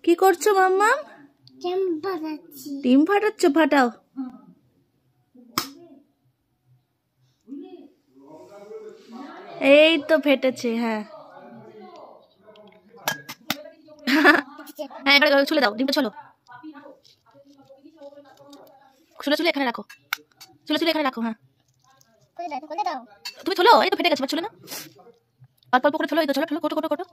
কি করছো মাম্মাম? ডিম ফাটাচ্ছ, ফাটাও। এই তো ফেটেছে। হ্যাঁ হ্যাঁ, এবার ছুলে দাও ডিমটা, ছুলো ছুলে ছুলে এখানে রাখো, ছুলে ছুলে এখানে রাখো। হ্যাঁ তুমি ছুলো, এই তো ফেটে গেছে, ছুলে না, অল্প অল্প করে ছুলো, এই তো ছুলো, কোটো কোটো কোটো।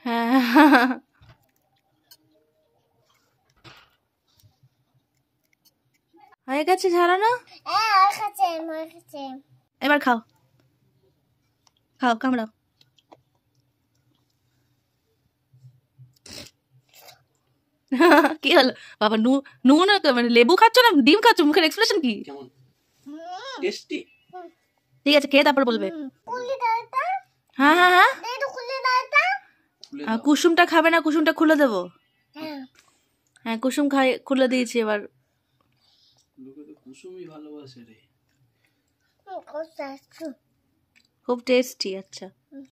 হ্যাঁ হয়ে গেছে ঝাড়ানো। এবার খাও, খাও, কামড়াও। কি হলো বাবা? নুন মানে লেবু খাচ্ছ না ডিম খাচ্ছ? মুখের এক্সপ্রেশন কি? টেস্টি। ঠিক আছে, খেয়ে তারপর বলবে। হ্যাঁ হ্যাঁ হ্যাঁ, কুসুমটা খাবে না? কুসুমটা খুলে দেবো। হ্যাঁ কুসুম খাই, খুলে দিয়েছি এবার। কুসুমই ভালোবাসে রে, খুব টেস্টি। আচ্ছা।